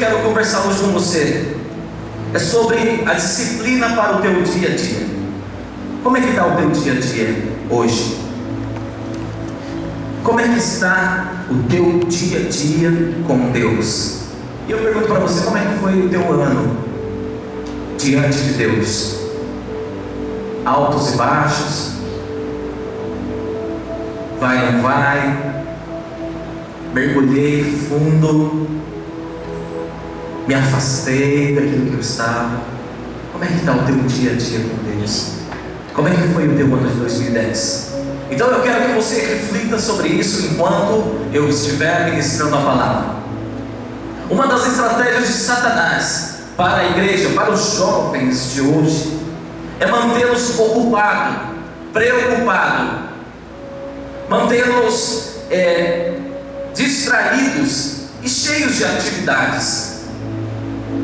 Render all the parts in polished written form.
quero conversar hoje com você é sobre a disciplina para o teu dia a dia. Como é que está o teu dia a dia hoje? Como é que está o teu dia a dia com Deus? E eu pergunto para você, como é que foi o teu ano diante de Deus? Altos e baixos? Vai, não vai? Mergulhei fundo? Me afastei daquilo que eu estava? Como é que está o teu dia a dia com Deus? Como é que foi o teu ano de 2010? Então eu quero que você reflita sobre isso enquanto eu estiver ministrando a palavra. Uma das estratégias de Satanás para a igreja, para os jovens de hoje, é mantê-los ocupados, preocupados, mantê-los distraídos e cheios de atividades.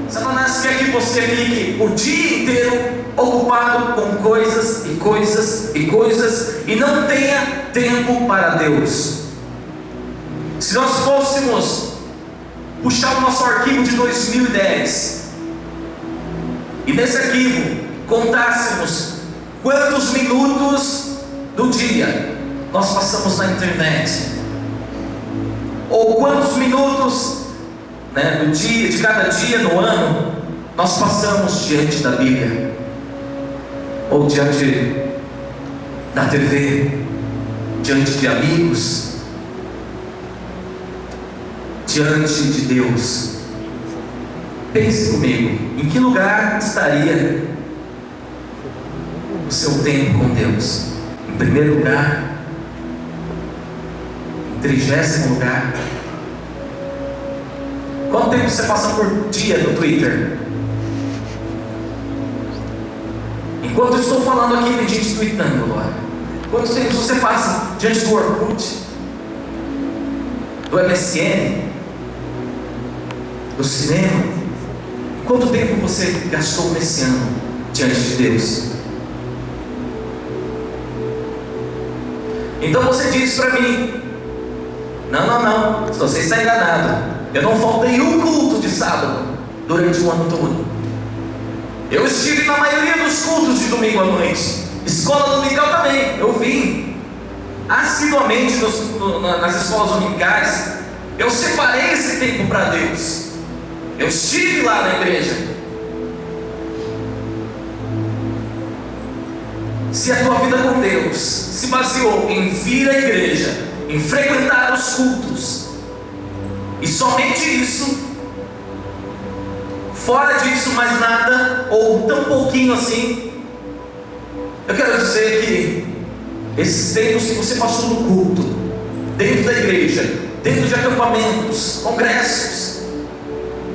Satanás quer que você fique o dia inteiro ocupado com coisas e coisas e coisas e não tenha tempo para Deus. Se nós fôssemos puxar o nosso arquivo de 2010 e nesse arquivo contássemos quantos minutos do dia nós passamos na internet, ou quantos minutos do dia, de cada dia no ano nós passamos diante da Bíblia, ou diante da TV, diante de amigos, diante de Deus. Pense comigo, em que lugar estaria o seu tempo com Deus? Em primeiro lugar? Em 30º lugar? Quanto tempo você passa por dia no Twitter? Enquanto eu estou falando aqui, tem gente tweetando agora. Quanto tempo você passa diante do Orkut, do MSN, do cinema? Quanto tempo você gastou nesse ano diante de Deus? Então você diz para mim: não, você está enganado. Eu não faltei um culto de sábado durante o ano todo. Eu estive na maioria dos cultos de domingo à noite. Escola dominical também, eu vim assiduamente nas escolas dominicais. Eu separei esse tempo para Deus. Eu estive lá na igreja. Se a tua vida com Deus se baseou em vir à igreja, em frequentar os cultos, e somente isso, fora disso mais nada, ou tão pouquinho assim, eu quero dizer que esses tempos que você passou no culto, dentro da igreja, dentro de acampamentos, congressos,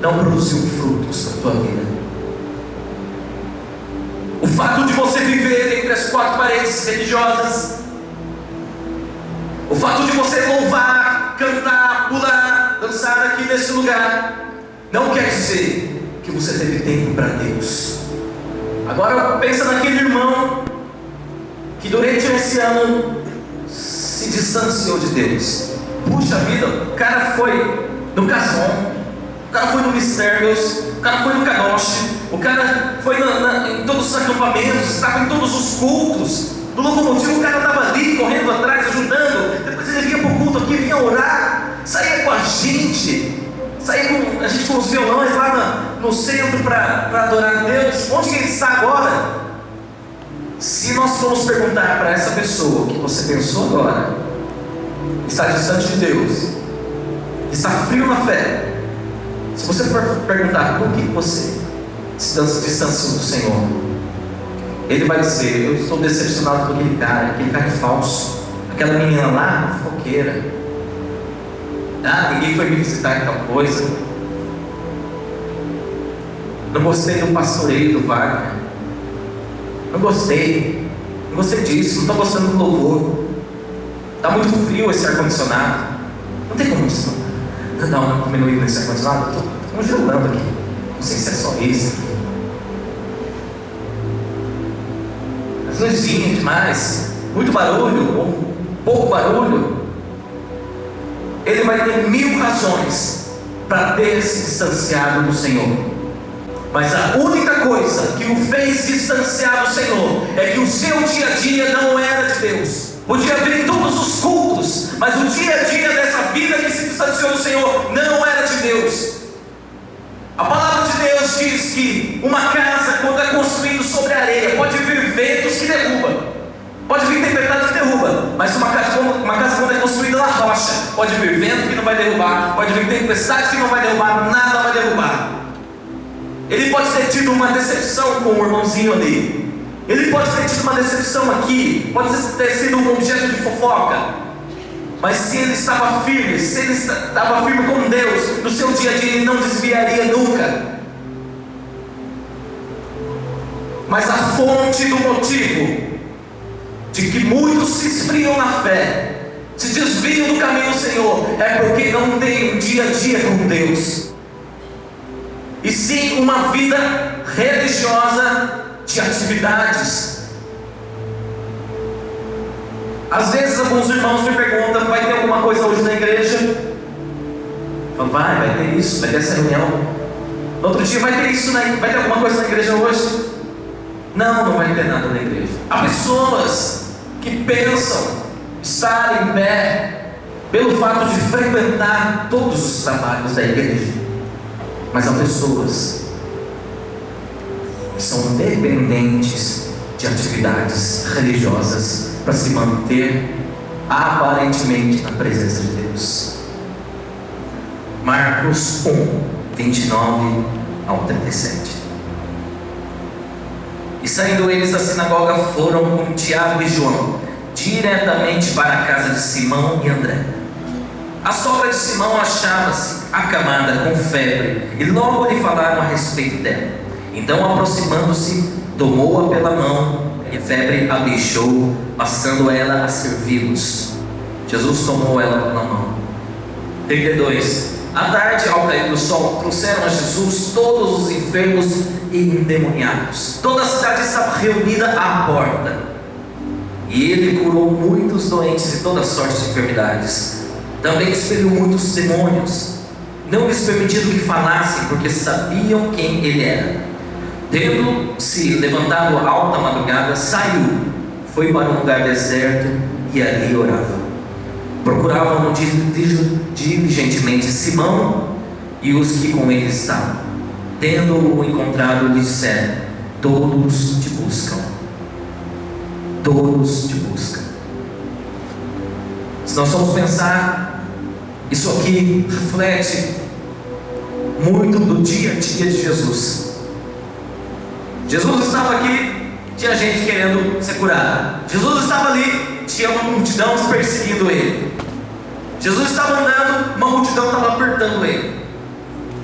não produziu frutos na tua vida. O fato de você viver entre as quatro paredes religiosas, o fato de você louvar, cantar, pular, dançar aqui nesse lugar, não quer dizer que você teve tempo para Deus. Agora pensa naquele irmão que durante esse ano se distanciou de Deus. Puxa vida, o cara foi no Cason, o cara foi no Mistérios, o cara foi no Kadosh, o cara foi em todos os acampamentos, estava em todos os cultos do Locomotivo. O cara estava ali correndo atrás, ajudando. Depois ele vinha para o culto aqui, vinha orar, saía com a gente, saía com a gente com os violões lá no centro para adorar a Deus. Onde que ele está agora? Se nós formos perguntar para essa pessoa que você pensou agora, está distante de Deus, está frio na fé, se você for perguntar por que você se distanciou do Senhor, ele vai dizer: eu estou decepcionado com aquele cara é falso, aquela menina lá, fofoqueira, ninguém foi me visitar, tal coisa, não gostei do pastoreio do Wagner, não gostei disso, não estou gostando do louvor, está muito frio esse ar-condicionado, não tem como dar uma diminuída nesse ar-condicionado, estou congelando aqui, não sei se é só isso, as luzinhas demais, muito barulho ou pouco barulho. Ele vai ter 1000 razões para ter se distanciado do Senhor. Mas a única coisa que o fez distanciar do Senhor é que o seu dia a dia não era de Deus. Podia vir em todos os cultos, mas o dia a dia dessa vida que se distanciou do Senhor não era de Deus. A palavra de Deus diz que uma casa, quando é construída sobre areia, pode vir ventos que derrubam, pode vir tempestade que derruba, mas uma casa quando é construída na rocha, pode vir vento que não vai derrubar, pode vir tempestade que não vai derrubar, nada vai derrubar. Ele pode ter tido uma decepção com o irmãozinho ali, ele pode ter tido uma decepção aqui, pode ter sido um objeto de fofoca, mas se ele estava firme com Deus, no seu dia a dia ele não desviaria nunca. Mas a fonte do motivo de que muitos se esfriam na fé, se desviam do caminho do Senhor, é porque não tem um dia a dia com Deus, e sim uma vida religiosa de atividades. Às vezes alguns irmãos me perguntam: vai ter alguma coisa hoje na igreja? Eu falo: vai ter isso, vai ter essa reunião. No outro dia: vai ter alguma coisa na igreja hoje? Não vai ter nada na igreja. Há pessoas que pensam estar em pé pelo fato de frequentar todos os trabalhos da igreja, mas há pessoas que são dependentes de atividades religiosas para se manter aparentemente na presença de Deus. Marcos 1, 29 ao 37. E saindo eles da sinagoga, foram com Tiago e João diretamente para a casa de Simão e André. A sogra de Simão achava-se acamada com febre, e logo lhe falaram a respeito dela. Então, aproximando-se, tomou-a pela mão, e a febre a deixou, passando ela a servi-los. Jesus tomou ela pela mão. 32. À tarde, ao cair do sol, trouxeram a Jesus todos os enfermos e endemoniados. Toda a cidade estava reunida à porta, e ele curou muitos doentes de toda sorte de enfermidades. Também expeliu muitos demônios, não lhes permitindo que falassem, porque sabiam quem ele era. Tendo-se levantado a alta madrugada, saiu, foi para um lugar deserto e ali orava. Procuravam diligentemente Simão e os que com ele estavam. Tendo-o encontrado, lhe disseram: todos te buscam. Todos te buscam. Se nós formos pensar, isso aqui reflete muito do dia a dia de Jesus. Jesus estava aqui, tinha gente querendo ser curada. Jesus estava ali, tinha uma multidão perseguindo ele. Jesus estava andando, uma multidão estava apertando ele.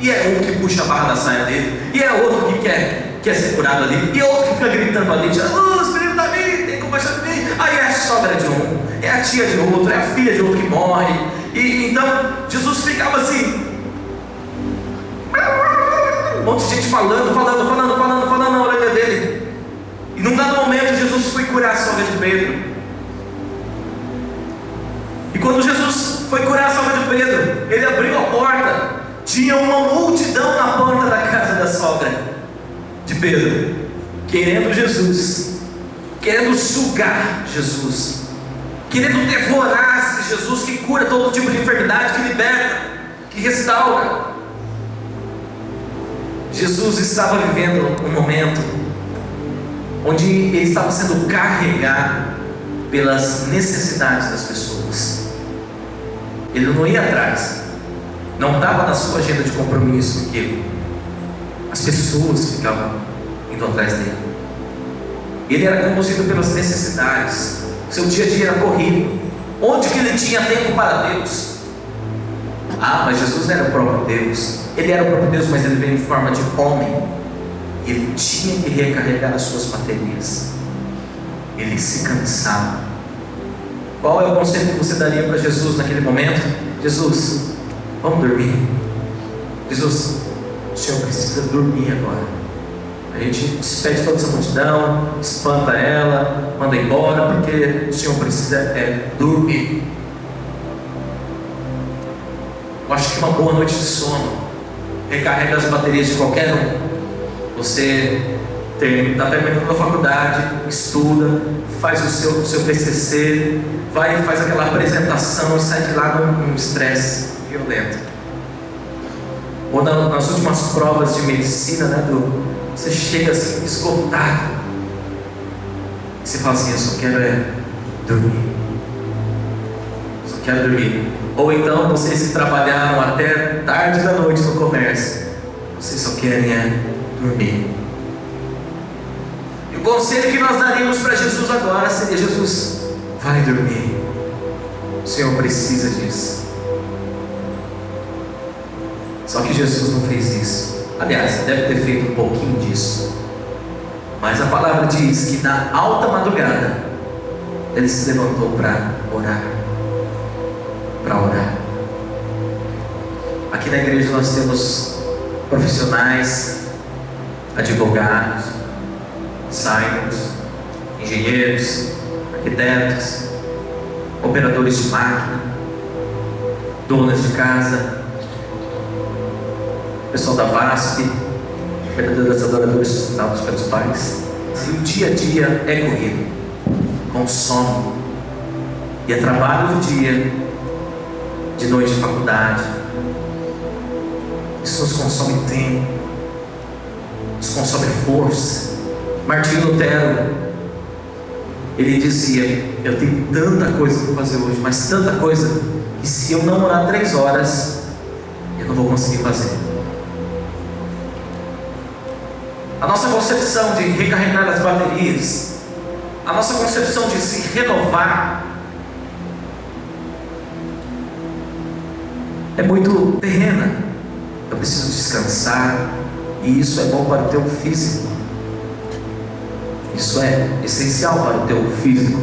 E é um que puxa a barra da saia dele, e é outro que quer ser curado ali, e é outro que fica gritando ali: Jesus, filho de Davi, tem compaixão de mim. Aí é a sogra de um, é a tia de outro, é a filha de outro que morre. E então Jesus ficava assim, um monte de gente falando na orelha dele. E num dado momento Jesus foi curar a sogra de Pedro. E quando Jesus foi curar a sogra de Pedro, ele abriu a porta, tinha uma multidão na porta da casa da sogra de Pedro, querendo Jesus, querendo sugar Jesus, querendo devorar esse Jesus que cura todo tipo de enfermidade, que liberta, que restaura. Jesus estava vivendo um momento onde ele estava sendo carregado pelas necessidades das pessoas. Ele não ia atrás, não estava na sua agenda de compromisso aquilo. As pessoas ficavam indo atrás dele. Ele era conduzido pelas necessidades. Seu dia a dia era corrido. Onde que ele tinha tempo para Deus? Mas Jesus não era o próprio Deus. Ele era o próprio Deus, mas ele veio em forma de homem. Ele tinha que recarregar as suas baterias. Ele se cansava. Qual é o conselho que você daria para Jesus naquele momento? Jesus, vamos dormir. Jesus, o Senhor precisa dormir agora. A gente despede toda essa multidão, espanta ela, manda embora, porque o Senhor precisa dormir. acho que uma boa noite de sono recarrega as baterias de qualquer um. Você está terminando a faculdade, estuda, faz o seu TCC, vai e faz aquela apresentação e sai de lá num estresse violento. Ou nas últimas provas de medicina, né, você chega assim esgotado. Você fala assim: eu só quero dormir. Só quero dormir. Ou então vocês que trabalharam até tarde da noite no comércio, vocês só querem dormir. E o conselho que nós daríamos para Jesus agora seria: Jesus, vai dormir. O Senhor precisa disso. Só que Jesus não fez isso. Aliás, deve ter feito um pouquinho disso. Mas a palavra diz que na alta madrugada ele se levantou para orar. Para orar. Aqui na igreja nós temos profissionais, advogados, designers, engenheiros, arquitetos, operadores de máquina, donas de casa, pessoal da VASP, verdadeiros adoradores sustentados pelos pais. E o dia a dia é corrido, consome, e é trabalho do dia, de noite de faculdade. Isso nos consome tempo, nos consome força. Martinho Lutero, ele dizia: eu tenho tanta coisa para fazer hoje, mas tanta coisa, que se eu não orar 3 horas, eu não vou conseguir fazer. A nossa concepção de recarregar as baterias, a nossa concepção de se renovar, é muito terrena. Eu preciso descansar, e isso é bom para o teu físico. Isso é essencial para o teu físico,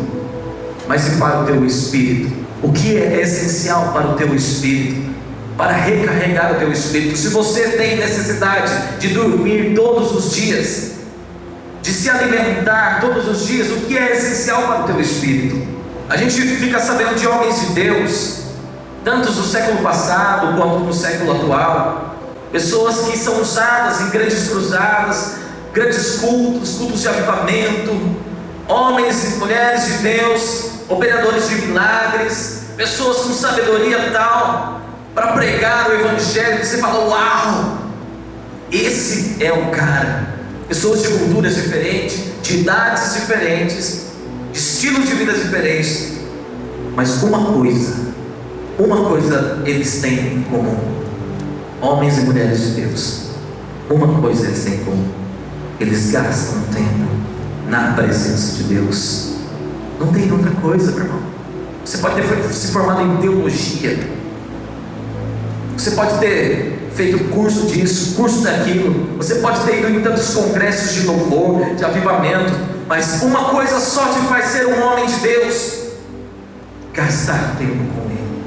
mas e para o teu espírito? O que é essencial para o teu espírito? Para recarregar o teu espírito. Se você tem necessidade de dormir todos os dias, de se alimentar todos os dias, o que é essencial para o teu espírito? A gente fica sabendo de homens de Deus, tantos do século passado quanto no século atual, pessoas que são usadas em grandes cruzadas, grandes cultos de avivamento, homens e mulheres de Deus, operadores de milagres, pessoas com sabedoria tal, para pregar o evangelho, que você fala: uau, esse é o cara. Pessoas de culturas diferentes, de idades diferentes, de estilos de vida diferentes, mas uma coisa eles têm em comum: homens e mulheres de Deus. Uma coisa eles têm em comum: eles gastam tempo na presença de Deus. Não tem outra coisa, meu irmão. Você pode ter se formado em teologia, você pode ter feito curso disso, curso daquilo, você pode ter ido em tantos congressos de louvor, de avivamento, mas uma coisa só te faz ser um homem de Deus: gastar tempo com Ele.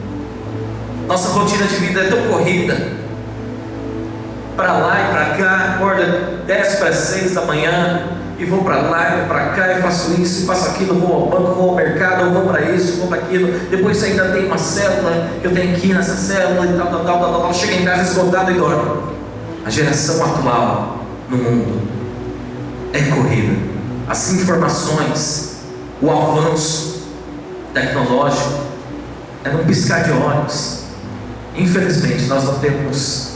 Nossa rotina de vida é tão corrida, para lá e para cá, acorda 10 para 6 da manhã, e vou para lá e vou para cá, e faço isso, e faço aquilo, vou ao banco, vou ao mercado, vou para isso, vou para aquilo, depois ainda tem uma célula, que eu tenho que ir nessa célula, e tal, chega em casa esgotado e dorme. A geração atual no mundo é corrida. As informações, o avanço tecnológico é num piscar de olhos. Infelizmente nós não temos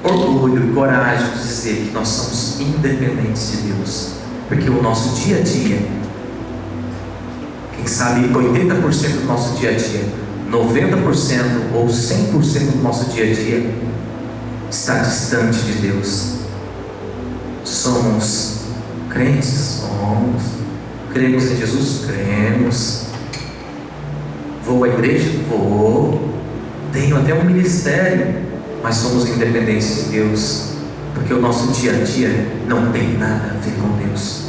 orgulho e coragem de dizer que nós somos independentes de Deus, porque o nosso dia a dia, quem sabe 80% do nosso dia a dia, 90% ou 100% do nosso dia a dia está distante de Deus. Somos crentes? Somos. Cremos em Jesus? Cremos. Vou à igreja? Vou. Tenho até um ministério, mas somos independentes de Deus, porque o nosso dia a dia não tem nada a ver com Deus.